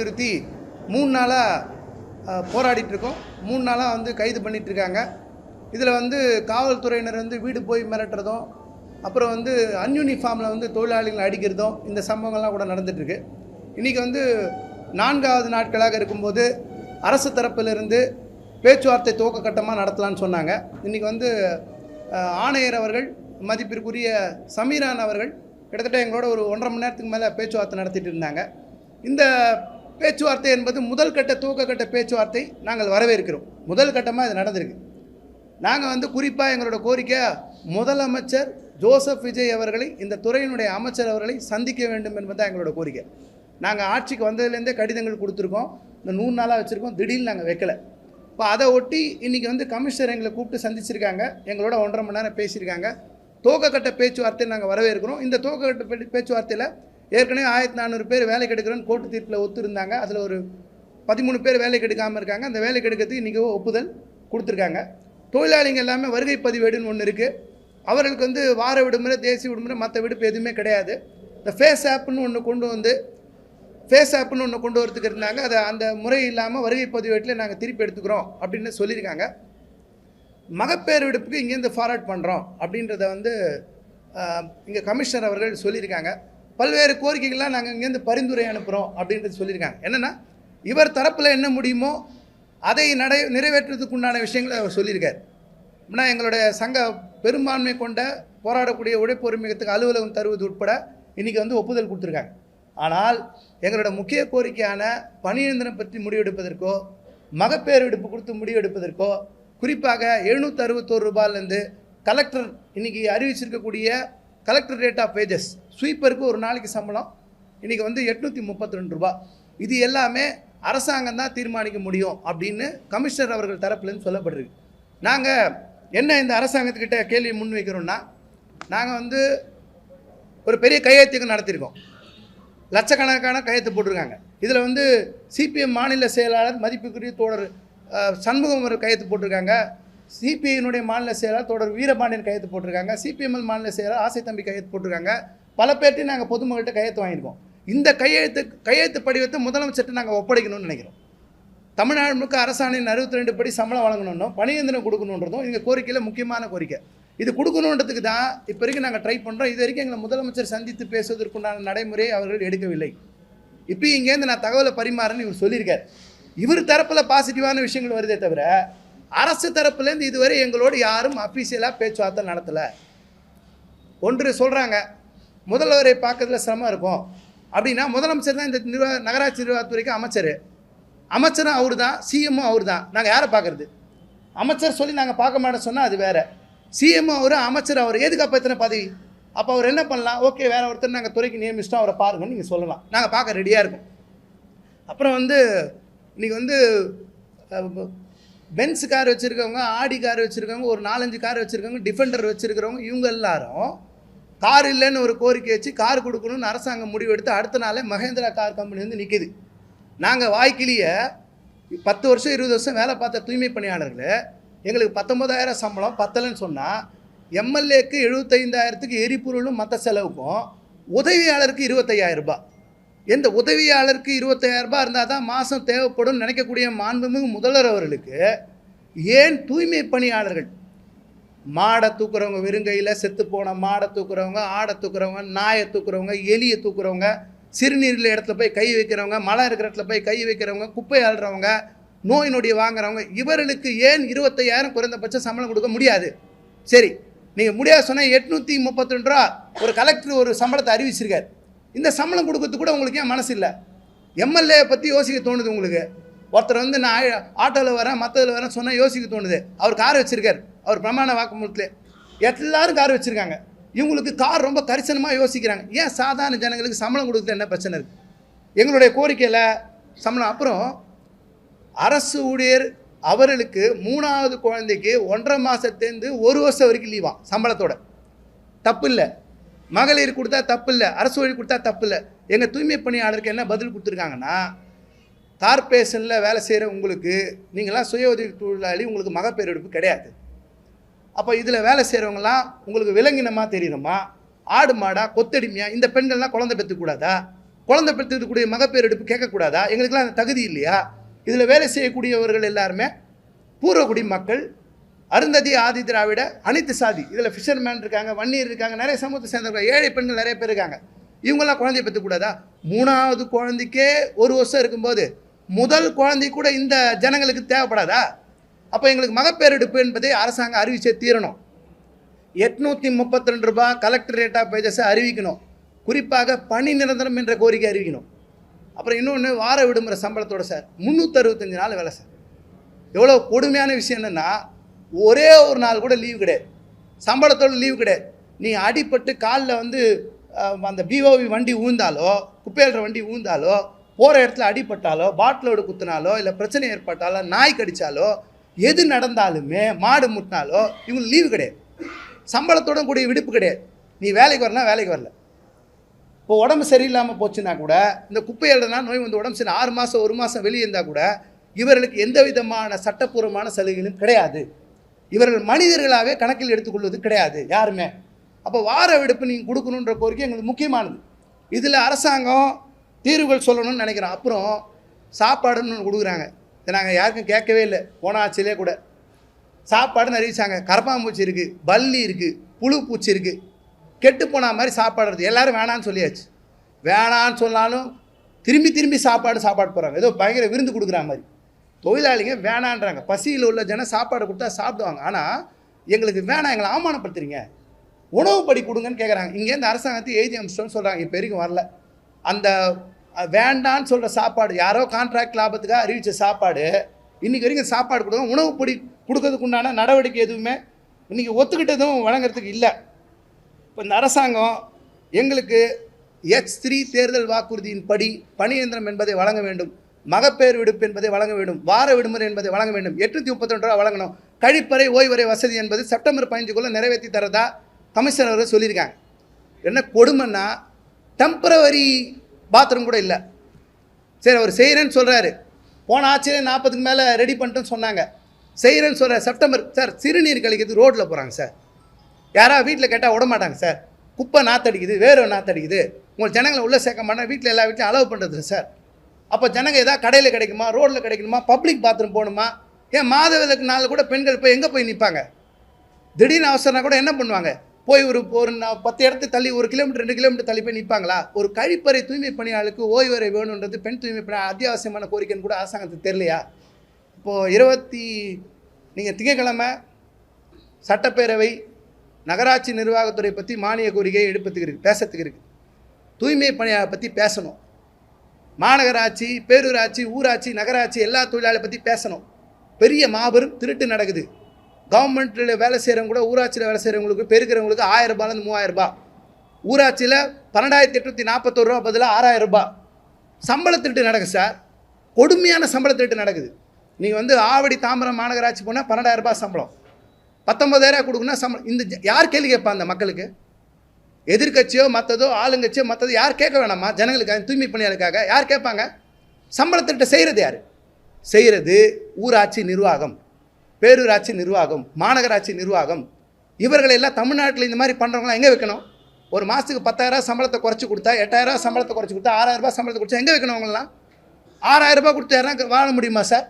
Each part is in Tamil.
வலியுறுத்தி 3 நாளாக போராடிட்டுருக்கோம். 3 நாளாக வந்து கைது பண்ணிகிட்ருக்காங்க. இதில் வந்து காவல்துறையினர் வந்து வீடு போய் மிரட்டுறதும், அப்புறம் வந்து அன்யூனிஃபார்மில் வந்து தொழிலாளிகளை அடிக்கிறதும், இந்த சம்பவங்கள்லாம் கூட நடந்துகிட்ருக்கு. இன்றைக்கி வந்து 4வது நாட்களாக இருக்கும்போது அரசு தரப்பிலிருந்து பேச்சுவார்த்தை துவக்க கட்டமாக நடத்தலான்னு சொன்னாங்க. இன்றைக்கி வந்து ஆணையர் அவர்கள், மதிப்பிற்குரிய சமீரான் அவர்கள் கிட்டத்தட்ட எங்களோட ஒரு 1.5 மணி நேரத்துக்கு மேலே பேச்சுவார்த்தை நடத்திட்டு இருந்தாங்க. இந்த பேச்சுவார்த்தை என்பது முதல் கட்ட துவக்க கட்ட பேச்சுவார்த்தை நாங்கள் வரவேற்கிறோம். முதல் கட்டமாக இது நடந்திருக்கு. நாங்கள் வந்து குறிப்பாக எங்களோட கோரிக்கை, முதலமைச்சர் ஜோசப் விஜய் அவர்களை, இந்த துறையினுடைய அமைச்சர் அவர்களை சந்திக்க வேண்டும் என்பது தான் எங்களோட கோரிக்கை. நாங்கள் ஆட்சிக்கு வந்ததுலேருந்தே கடிதங்கள் கொடுத்துருக்கோம். இந்த 100 நாளாக வச்சுருக்கோம். திடீர்னு நாங்கள் வைக்கலை. இப்போ அதை ஒட்டி இன்றைக்கி வந்து கமிஷனர் எங்களை கூப்பிட்டு சந்திச்சிருக்காங்க. எங்களோட 1.5 மணி நேரம் பேசியிருக்காங்க. துவக்கக்கட்ட பேச்சுவார்த்தை நாங்கள் வரவேற்கிறோம். இந்த துவக்கக்கட்ட பேச்சுவார்த்தையில் ஏற்கனவே 1400 பேர் வேலைக்கு எடுக்கிறோன்னு கோர்ட்டு தீர்ப்பில் ஒத்துருந்தாங்க. அதில் ஒரு 13 பேர் வேலைக்கு எடுக்காமல் இருக்காங்க. அந்த வேலைக்கு எடுக்கிறதுக்கு இன்றைக்கி ஒப்புதல் கொடுத்துருக்காங்க. தொழிலாளிங்க எல்லாமே வருகை பதிவேடுன்னு ஒன்று இருக்குது. அவர்களுக்கு வந்து வார விடுமுறை, தேசிய விடுமுறை, மற்ற விடுப்பு எதுவுமே கிடையாது. இந்த ஃபேஸ் ஆப்னு ஒன்று கொண்டு வரதுக்கு இருந்தாங்க. அதை அந்த முறை இல்லாமல் வருகை பதிவேட்டில் நாங்கள் திருப்பி எடுத்துக்கிறோம் அப்படின்னு சொல்லியிருக்காங்க. மகப்பேறு விடுப்புக்கு இங்கேருந்து ஃபார்வர்ட் பண்ணுறோம் அப்படின்றத வந்து இங்கே கமிஷனர் அவர்கள் சொல்லியிருக்காங்க. பல்வேறு கோரிக்கைகள்லாம் நாங்கள் இங்கேருந்து பரிந்துரை அனுப்புகிறோம் அப்படின்றது சொல்லியிருக்காங்க. என்னென்னா, இவர் தரப்பில் என்ன முடியுமோ அதை நிறைவேற்றுறதுக்கு உண்டான விஷயங்களை அவர் சொல்லியிருக்கார். அப்படின்னா எங்களுடைய சங்க பெரும்பான்மை கொண்ட போராடக்கூடிய உழைப்பு உரிமையத்துக்கு அலுவலகம் தருவது உட்பட இன்றைக்கி வந்து ஒப்புதல் கொடுத்துருக்காங்க. ஆனால் எங்களோட முக்கிய கோரிக்கையான பணியியந்திரம் பற்றி முடிவெடுப்பதற்கோ, மகப்பேறு விடுப்பு கொடுத்து முடிவெடுப்பதற்கோ, குறிப்பாக 761 ரூபாயிலேருந்து கலெக்டர் இன்றைக்கி அறிவிச்சிருக்கக்கூடிய கலெக்டர் ரேட் ஆஃப் வேஜஸ், ஸ்வீப்பருக்கு ஒரு நாளைக்கு சம்பளம் இன்றைக்கி வந்து 832 ரூபா, இது எல்லாமே அரசாங்கம் தான் தீர்மானிக்க முடியும் அப்படின்னு கமிஷனர் அவர்கள் தரப்புலேருந்து சொல்லப்பட்டிருக்கு. நாங்கள் என்ன இந்த அரசாங்கத்துக்கிட்ட கேள்வி முன்வைக்கிறோன்னா, நாங்கள் வந்து ஒரு பெரிய கையெழுத்து நடத்தியிருக்கோம். லட்சக்கணக்கான கையெழுத்து போட்டிருக்காங்க. இதில் வந்து சிபிஎம் மாநில செயலாளர் மதிப்புக்குரிய தோழர் சண்முகம் ஒரு கையெழுத்து போட்டிருக்காங்க. சிபிஐனுடைய மாநில செயலாளர் தோழர் வீரபாண்டியன் கையெழுத்து போட்டிருக்காங்க. சிபிஎம்எல் மாநில செயலாளர் ஆசை தம்பி கையெழுத்து போட்டிருக்காங்க. பல பேர்ட்டையும் நாங்கள் பொதுமக்கள்கிட்ட கையெழுத்து வாங்கியிருக்கோம். இந்த கையெழுத்து படிவத்தை முதலமைச்சர்கிட்ட நாங்கள் ஒப்படைக்கணும்னு நினைக்கிறோம். தமிழ்நாடு முழுக்க அரசாணையின் 62 படி சம்பளம் வழங்கணும், பணியந்திரம் கொடுக்கணுன்றதும் எங்கள் கோரிக்கையில் முக்கியமான கோரிக்கை. இது கொடுக்கணுன்றதுக்கு தான் இப்போ வரைக்கும் நாங்கள் ட்ரை பண்ணுறோம். இது வரைக்கும் எங்களை முதலமைச்சர் சந்தித்து பேசுவதற்குண்டான நடைமுறையை அவர்கள் எடுக்கவில்லை. இப்போ இங்கேருந்து நான் தகவலை பரிமாறேன்னு இவர் சொல்லியிருக்கார். இவர் தரப்பில் பாசிட்டிவான விஷயங்கள் வருதே தவிர, அரசு தரப்புலேருந்து இதுவரை எங்களோடு யாரும் அஃபீஷியலாக பேச்சுவார்த்தை நடத்தலை. ஒன்று சொல்கிறாங்க, முதல்வரை பார்க்கறதுல சிரமம் இருக்கும் அப்படின்னா, முதலமைச்சர் தான் இந்த நகராட்சி நிர்வாகத்துறைக்கு அமைச்சரும் அவர் தான், சிஎம்மும் அவர் தான். நாங்கள் யாரை பார்க்குறது? அமைச்சர் சொல்லி நாங்கள் பார்க்க மாட்டோம் சொன்னால் அது வேறு. சிஎம்மும் அவர், அமைச்சர் அவர், எதுக்கு அப்போ எத்தனை பதவி? அப்போ அவர் என்ன பண்ணலாம்? ஓகே, வேறு ஒருத்தர் நாங்கள் துறைக்கு நியமிச்சிட்டோம், அவரை பாருங்கன்னு நீங்கள் சொல்லலாம். நாங்கள் பார்க்க ரெடியாக இருக்கோம். அப்புறம் வந்து இன்றைக்கி வந்து பென்ஸ் கார் வச்சுருக்கவங்க, ஆடி கார் வச்சுருக்கவங்க, ஒரு 4-5 கார் வச்சுருக்கவங்க, டிஃபெண்டர் வச்சுருக்கிறவங்க, இவங்க எல்லாரும் கார் இல்லைன்னு ஒரு கோரிக்கை வச்சு கார் கொடுக்கணும்னு அரசாங்கம் முடிவெடுத்து அடுத்த நாளே மகேந்திரா கார் கம்பெனி வந்து நிற்கிது. நாங்கள் வாய்க்கிலேயே 10 வருஷம் 20 வருஷம் வேலை பார்த்த தூய்மை பணியாளர்கள் எங்களுக்கு 19,000 சம்பளம் பத்தலைன்னு சொன்னால், எம்எல்ஏக்கு 75,000க்கு எரிபொருளும் மற்ற செலவுக்கும் உதவியாளருக்கு 25,000 ரூபாய். எந்த உதவியாளருக்கு 25,000 ரூபாய் இருந்தால் தான் மாதம் தேவைப்படும் நினைக்கக்கூடிய மாண்புமிகு முதல்வர் அவர்களுக்கு ஏன் தூய்மை பணியாளர்கள், மாடை தூக்குறவங்க, வெறுங்கையில் செத்து போன மாடை தூக்குறவங்க, ஆடை தூக்குறவங்க, நாயை தூக்குறவங்க, எலியை தூக்குறவங்க, சிறுநீரில் இடத்துல போய் கை வைக்கிறவங்க, மழை இருக்கிற இடத்துல போய் கை வைக்கிறவங்க, குப்பை ஆள்றவங்க, நோய் நொடியை வாங்குறவங்க, இவர்களுக்கு ஏன் 25,000 குறைந்தபட்ச சம்பளம் கொடுக்க முடியாது? சரி, நீங்கள் முடியாது சொன்னால் 832 ரூபா ஒரு கலெக்டர் ஒரு சம்பளத்தை அறிவிச்சிருக்கார். இந்த சம்பளம் கொடுக்கறதுக்கு கூட உங்களுக்கு ஏன் மனசு இல்லை? எம்எல்ஏ பற்றி யோசிக்க தோணுது உங்களுக்கு. ஒருத்தர் வந்து நான் ஆட்டோவில் வரேன், மற்றதில் வரேன் சொன்னால் யோசிக்க தோணுது. அவர் கார் வச்சுருக்கார், அவர் பிரமாண வாக்குமூலத்தில் எல்லாரும் கார் வச்சுருக்காங்க. இவங்களுக்கு கார் ரொம்ப கரிசனமாக யோசிக்கிறாங்க. ஏன் சாதாரண ஜனங்களுக்கு சம்பளம் கொடுக்குறது என்ன பிரச்சனை இருக்குது? எங்களுடைய கோரிக்கையில் சம்பளம். அப்புறம் அரசு ஊழியர் அவர்களுக்கு 3வது குழந்தைக்கு 1.5 மாதத்துலேருந்து 1 வருஷம் வரைக்கும் லீவாம் சம்பளத்தோட. தப்பு இல்லை. மகளிர் கொடுத்தா தப்பு இல்லை, அரசு ஊழியர் கொடுத்தா தப்பு இல்லை. எங்கள் தூய்மை பணியாளருக்கு என்ன பதில் கொடுத்துருக்காங்கன்னா, கார்பரேஷனில் வேலை செய்கிற உங்களுக்கு, நீங்களாம் சுய உதவி தொழிலாளி, உங்களுக்கு மகப்பேறு எடுப்பு கிடையாது. அப்போ இதில் வேலை செய்கிறவங்களாம் உங்களுக்கு விலங்கினமாக தெரியணுமா, ஆடு மாடா, கொத்தடிமையா? இந்த பெண்கள்லாம் குழந்தை பெற்றுக்கூடாதா? குழந்தை பெற்றுக்கூடிய மகப்பேறு எடுப்பு கேட்கக்கூடாதா? எங்களுக்கெல்லாம் அந்த தகுதி இல்லையா? இதில் வேலை செய்யக்கூடியவர்கள் எல்லாருமே பூர்வகுடி மக்கள், அருந்ததி, ஆதி திராவிட, அனைத்து சாதி. இதில் ஃபிஷர்மேன் இருக்காங்க, வன்னியர் இருக்காங்க, நிறைய சமூகத்தை சேர்ந்தவங்க, ஏழை பெண்கள் நிறைய பேர் இருக்காங்க. இவங்கெல்லாம் குழந்தைய பெற்றுக்கூடாதா? 3வது குழந்தைக்கே 1 வருஷம் இருக்கும்போது முதல் குழந்தை கூட இந்த ஜனங்களுக்கு தேவைப்படாதா? அப்போ எங்களுக்கு மகப்பேறு எடுப்பு என்பதை அரசாங்கம் அறிவிச்சே தீரணும். 832 ரூபாய் கலெக்டர் ரேட் ஆஃப் வேஜஸை அறிவிக்கணும். குறிப்பாக பணி நிரந்தரம் என்ற கோரிக்கை அறிவிக்கணும். அப்புறம் இன்னொன்று, வார விடுமுறை சம்பளத்தோட சார் 365 நாள் வேலை சார். எவ்வளோ கொடுமையான விஷயம் என்னென்னா, ஒரே ஒரு நாள் கூட லீவு கிடையாது, சம்பளத்தோட லீவு கிடையாது. நீ அடிப்பட்டு காலில் வந்து அந்த பிஓவி வண்டி ஊழ்ந்தாலோ, குப்பையல்ற வண்டி ஊழ்ந்தாலோ, போகிற இடத்துல அடிப்பட்டாலோ, பாட்டிலோடு குத்தினாலோ, இல்லை பிரச்சனை ஏற்பட்டாலோ, நாய் கடித்தாலோ, எது நடந்தாலுமே, மாடு முட்டினாலோ இவங்களுக்கு லீவு கிடையாது, சம்பளத்தோட கூடிய விடுப்பு கிடையாது. நீ வேலைக்கு வரலாம், வேலைக்கு வரல. இப்போ உடம்பு சரியில்லாமல் போச்சுன்னா கூட, இந்த குப்பை எழுதுனா நோய் வந்து உடம்பு சரி 6 மாதம் 1 மாதம் வெளியே இருந்தால் கூட இவர்களுக்கு எந்த விதமான சட்டப்பூர்வமான சலுகைகளும் கிடையாது. இவர்கள் மனிதர்களாகவே கணக்கில் எடுத்துக்கொள்வது கிடையாது யாருமே. அப்போ வார விடுப்பு நீங்கள் கொடுக்கணுன்ற கோரிக்கை எங்களுக்கு முக்கியமானது. இதில் அரசாங்கம் தீர்வுகள் சொல்லணும்னு நினைக்கிறோம். அப்புறம் சாப்பாடுன்னு ஒன்று கொடுக்குறாங்க. இதை நாங்கள் யாருக்கும் கேட்கவே இல்லை. போன ஆட்சியிலே கூட சாப்பாடுன்னு அறிவிச்சாங்க. கரப்பாம்பூச்சி இருக்குது, பல்லி இருக்குது, புழு பூச்சி இருக்குது, கெட்டு போன மாதிரி சாப்பாடு இருக்குது. எல்லோரும் வேணான்னு சொல்லியாச்சு. வேணான்னு சொன்னாலும் திரும்பி திரும்பி சாப்பாடு போகிறாங்க. ஏதோ பயங்கர விருந்து கொடுக்குற மாதிரி. தொழிலாளிங்க வேணான்றாங்க. பசியில் உள்ள ஜனம் சாப்பாடு கொடுத்தா சாப்பிடுவாங்க. ஆனால் எங்களுக்கு வேணாம், எங்களை அவமானப்படுத்துறீங்க, உணவு படி கொடுங்கன்னு கேட்குறாங்க. இங்கேருந்து அரசாங்கத்தை எழுதி அமிச்சிட்டோன்னு சொல்கிறாங்க. இப்போ வரைக்கும் வரல. அந்த வேண்டான்னு சொல்கிற சாப்பாடு, யாரோ கான்ட்ராக்ட் லாபத்துக்காக அறிவித்த சாப்பாடு, இன்றைக்கி வரைக்கும் சாப்பாடு கொடுங்க, உணவு படி கொடுக்கறதுக்கு உண்டான நடவடிக்கை எதுவுமே இன்றைக்கி ஒத்துக்கிட்டதும் வழங்குறதுக்கு இல்லை. இப்போ இந்த அரசாங்கம் எங்களுக்கு H3 தேர்தல் வாக்குறுதியின் படி பணி இயந்திரம் என்பதை வழங்க வேண்டும், மகப்பேறு விடுப்பு என்பதை வழங்க வேண்டும், வார விடுமுறை என்பதை வழங்க வேண்டும், 832 ரூபா வழங்கணும், கழிப்பறை ஓய்வறை வசதி என்பது செப்டம்பர் 15க்குள்ளே நிறைவேற்றி தரதா கமிஷனர் அவர்கள் சொல்லியிருக்காங்க. என்ன கொடுமைன்னா, டெம்பரவரி பாத்ரூம் கூட இல்லை. சரி, அவர் செய்கிறேன்னு சொல்கிறாரு. போன ஆட்சியிலே 40க்கு மேலே ரெடி பண்ணிட்டோன்னு சொன்னாங்க. செய்கிறேன்னு சொல்கிறார். செப்டம்பர் சார், சிறுநீர் கழிக்கிறது ரோட்டில் போகிறாங்க சார். யாராவது வீட்டில் கேட்டால் விட மாட்டாங்க சார். குப்பை நாற்றடிக்குது, வேறு நாற்றடிக்குது, உங்கள் ஜனங்களை உள்ளே சேர்க்க மாட்டேன், வீட்டில் எல்லா வீட்லையும் அலோவ் பண்ணுறது சார். அப்போ ஜனங்க ஏதாவது கடையில் கிடைக்குமா, ரோட்டில் கிடைக்கணுமா, பப்ளிக் பாத்ரூம் போகணுமா? ஏன் மாதவிலக்கு நாள் கூட பெண்கள் போய் எங்கே போய் நிற்பாங்க? திடீர்னு அவசரம்னா கூட என்ன பண்ணுவாங்க? போய் ஒரு 10 இடத்துக்கு தள்ளி 1 கிலோமீட்டர் 2 கிலோமீட்டர் தள்ளி போய் நிற்பாங்களா? ஒரு கழிப்பறை தூய்மை பணியாளருக்கு ஓய்வறை வேணுன்றது பெண் தூய்மை பணி அத்தியாவசியமான கோரிக்கைன்னு கூட அரசாங்கத்துக்கு தெரியலையா? இப்போது நீங்கள் திங்கட்கிழமை சட்டப்பேரவை நகராட்சி நிர்வாகத்துறை பற்றி மானிய கோரிக்கையை பேசுறதுக்கு இருக்குது. தூய்மை பணியாளரை பற்றி பேசணும். மாநகராட்சி, பேரூராட்சி, ஊராட்சி, நகராட்சி எல்லா தொழிலாளரை பற்றி பேசணும். பெரிய மாபெரும் திருட்டு நடக்குது. கவர்மெண்ட்டில் வேலை செய்கிறவங்க கூட ஊராட்சியில் வேலை செய்கிறவங்களுக்கு பெருக்கிறவங்களுக்கு 1000 ரூபாயிலேருந்து 3000 ரூபாய், ஊராட்சியில் 12841 ரூபா பதிலாக 6000 ரூபாய் சம்பள திருட்டு நடக்குது சார். கொடுமையான சம்பள திருட்டு நடக்குது. நீங்கள் ஆவடி தாம்பரம் மாநகராட்சி போனால் 12000 ரூபாய் சம்பளம், 19000 கொடுக்குன்னா சம்பளம். இந்த யார் கேள்வி கேட்பா? அந்த மக்களுக்கு எதிர்கட்சியோ மற்றதோ ஆளுங்கட்சியோ மற்றதோ யார் கேட்க வேணாமா? ஜனங்களுக்காக, தூய்மை பணியாளருக்காக யார் கேட்பாங்க? சம்பள திருட்டை செய்கிறது யார்? செய்கிறது ஊராட்சி நிர்வாகம், பேரூராட்சி நிர்வாகம், மாநகராட்சி நிர்வாகம். இவர்களெல்லாம் தமிழ்நாட்டில் இந்த மாதிரி பண்ணுறவங்களாம் எங்கே வைக்கணும்? ஒரு மாதத்துக்கு 10000 சம்பளத்தை குறைச்சி கொடுத்தா, 8000 சம்பளத்தை குறைச்சி கொடுத்தா, 6000 ரூபாய் சம்பளத்தை கொடுத்தா எங்கே வைக்கணும்? அவங்களாம் 6000 ரூபாய் கொடுத்து யாரா வாழ முடியுமா சார்?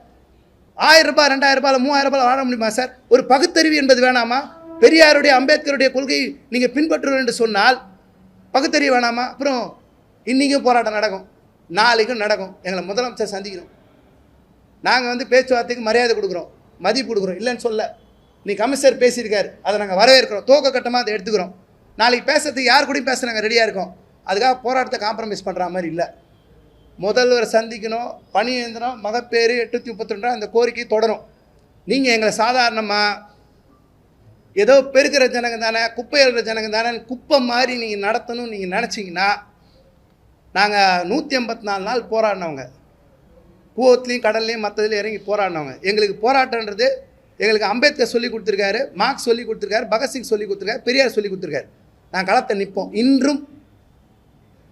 1000 ரூபாய் 2000 ரூபாய் 3000 ரூபாய் வாழ முடியுமா சார்? ஒரு பகுத்தறிவு என்பது வேணாமா? பெரியாருடைய அம்பேத்கருடைய கொள்கை நீங்கள் பின்பற்றுவது என்று சொன்னால் பகுத்தறிவு வேணாமா? அப்புறம் இன்றைக்கும் போராட்டம் நடக்கும், நாளைக்கும் நடக்கும். எங்களை முதலமைச்சர் சந்திக்கணும். நாங்கள் பேச்சுவார்த்தைக்கு மரியாதை கொடுக்குறோம், மதிப்பு கொடுக்குறோம், இல்லைன்னு சொல்ல. நீ கமிஷனர் பேசியிருக்காரு, அதை நாங்கள் வரவேற்கிறோம், துவக்க கட்டமாக அதை எடுத்துக்கிறோம். நாளைக்கு பேசுறதுக்கு யார் கூடயும் பேச நாங்கள் ரெடியாக இருக்கோம். அதுக்காக போராட்டத்தை காம்ப்ரமைஸ் பண்ணுற மாதிரி இல்லை. முதல்வர் சந்திக்கணும், பணி இயந்திரம், மகப்பேறு 832 அந்த கோரிக்கை தொடரும். நீங்கள் எங்களை சாதாரணமாக ஏதோ பெருக்கிற ஜனங்க தானே, குப்பை எழுற ஜனங்க தானே, குப்பை மாதிரி நீங்கள் நடத்தணும்னு நீங்கள் நினச்சிங்கன்னா, நாங்கள் 184 நாள் போராடினவங்க, கூவத்துலேயும் கடல்லையும் மற்றதுலையும் இறங்கி போராடினவங்க. எங்களுக்கு போராட்டன்றது எங்களுக்கு அம்பேத்கர் சொல்லி கொடுத்துருக்காரு, மார்க்ஸ் சொல்லி கொடுத்துருக்காரு, பகத்சிங் சொல்லி கொடுத்துருக்காரு, பெரியார் சொல்லி கொடுத்துருக்காரு. நாங்கள் களத்தை நிற்போம். இன்றும்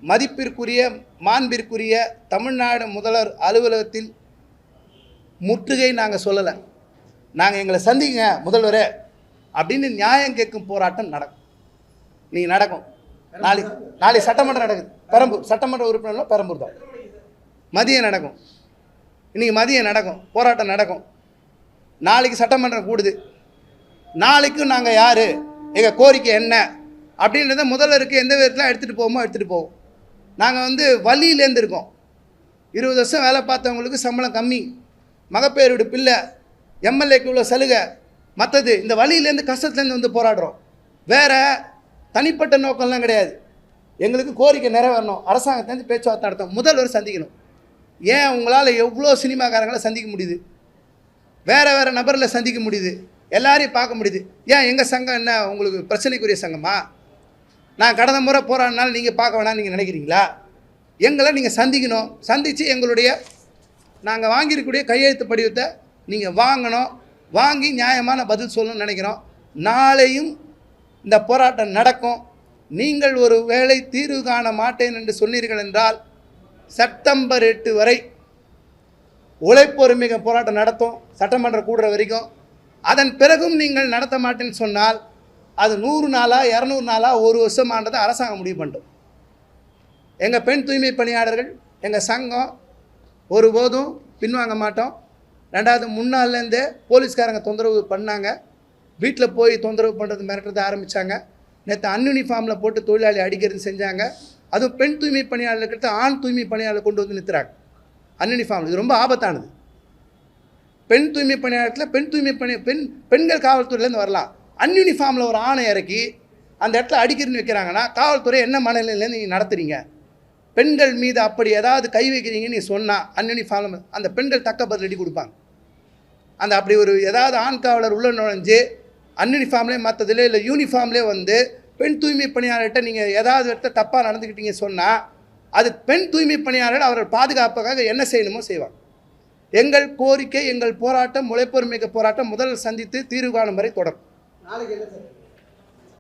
மதிப்பிற்குரிய மாண்பிற்குரிய தமிழ்நாடு முதல்வர் அலுவலகத்தில் முற்றுகை நாங்கள் சொல்லலை. நாங்கள் எங்களை சந்திங்க முதல்வரே அப்படின்னு நியாயம் கேட்கும் போராட்டம் நடக்கும். நடக்கும். நாளைக்கு சட்டமன்றம் நடக்குது. பெரம்பூர் சட்டமன்ற உறுப்பினர்லாம் பெரம்பூர் தான். மதியம் நடக்கும். இன்றைக்கி மதியம் நடக்கும், போராட்டம் நடக்கும். நாளைக்கு சட்டமன்றம் கூடுது. நாளைக்கும் நாங்கள் யார், எங்கள் கோரிக்கை என்ன அப்படின்றத முதல்வருக்கு எந்த விதத்தில் எடுத்துகிட்டு போவோம். நாங்கள் வழியிலேருந்து இருக்கோம். 20 வருஷம் வேலை பார்த்தவங்களுக்கு சம்பளம் கம்மி, மகப்பேறு விடுப்பு இல்லை, எம்எல்ஏக்கு உள்ள சலுகை, மற்றது இந்த வழியிலேருந்து கஷ்டத்துலேருந்து போராடுறோம். வேறு தனிப்பட்ட நோக்கம்லாம் கிடையாது. எங்களுக்கு கோரிக்கை நிறைவேறணும், அரசாங்கத்துலேருந்து பேச்சுவார்த்தை நடத்தும், முதல்வர் சந்திக்கணும். ஏன் உங்களால் எவ்வளோ சினிமாக்காரங்களை சந்திக்க முடியுது, வேறு நபரில் சந்திக்க முடியுது, எல்லாரையும் பார்க்க முடியுது. ஏன் எங்கள் சங்கம் என்ன உங்களுக்கு பிரச்சனைக்குரிய சங்கமா? நான் கடந்த முறை போராடினாலும் நீங்கள் பார்க்க வேணாம்னு நீங்கள் நினைக்கிறீங்களா? எங்களை நீங்கள் சந்திக்கணும். சந்தித்து எங்களுடைய நாங்கள் வாங்கியிருக்கக்கூடிய கையெழுத்து படிவத்தை நீங்கள் வாங்கணும். வாங்கி நியாயமான பதில் சொல்லணும்னு நினைக்கிறோம். நாளையும் இந்த போராட்டம் நடக்கும். நீங்கள் ஒரு வேளை தீர்வு காண மாட்டேன் என்று சொன்னீர்கள் என்றால் செப்டம்பர் 8 வரை உழைப்பொறுமிக போராட்டம் நடத்தும், சட்டமன்றம் கூடுற வரைக்கும். அதன் பிறகும் நீங்கள் நடத்த மாட்டேன்னு சொன்னால் அது 100 நாளா 200 நாளா 1 வருஷமானதை அரசாங்கம் முடிவு பண்ணிட்டோம். எங்கள் பெண் தூய்மை பணியாளர்கள், எங்கள் சங்கம் ஒருபோதும் பின்வாங்க மாட்டோம். ரெண்டாவது, முன்னாள்லேருந்தே போலீஸ்காரங்க தொந்தரவு பண்ணாங்க. வீட்டில் போய் தொந்தரவு பண்ணுறது, மிரட்டுறது ஆரம்பித்தாங்க. நேற்று அன்யூனிஃபார்மில் போட்டு தொழிலாளி அடிக்கிறது செஞ்சாங்க. அதுவும் பெண் தூய்மை பணியாளர்களுக்கு ஆண் தூய்மை பணியாளர் கொண்டு வந்து நிறுத்துறாங்க அன்யூனிஃபார்ம். இது ரொம்ப ஆபத்தானது. பெண் தூய்மை பணியாளத்தில் பெண்கள் காவல்துறையிலேருந்து வரலாம். அன்யூனிஃபார்மில் ஒரு ஆணை இறக்கி அந்த இடத்துல அடிக்கிறதுன்னு வைக்கிறாங்கன்னா காவல்துறை என்ன மனநிலையிலேருந்து நீங்கள் நடத்துகிறீங்க? பெண்கள் மீது அப்படி ஏதாவது கை வைக்கிறீங்கன்னு நீ சொன்னால் அன்யூனிஃபார்ம் அந்த பெண்கள் தக்க பதிலடி கொடுப்பாங்க. அப்படி ஒரு ஏதாவது ஆண் காவலர் உள்ள நுழைஞ்சு அன்யூனிஃபார்ம்லேயே மற்றதுலேயே இல்லை யூனிஃபார்ம்லேயே பெண் தூய்மை பணியாளர்கிட்ட நீங்கள் ஏதாவது இடத்த தப்பாக நடந்துக்கிட்டீங்க சொன்னால் அது பெண் தூய்மை பணியாளர் அவர்கள் பாதுகாப்புக்காக என்ன செய்யணுமோ செய்வாங்க. எங்கள் கோரிக்கை, எங்கள் போராட்டம், உழைப்பொறுமிக்க போராட்டம் முதல் சந்தித்து தீர்வு காணும் வரை தொடரும். நாளைக்கு என்ன சார்?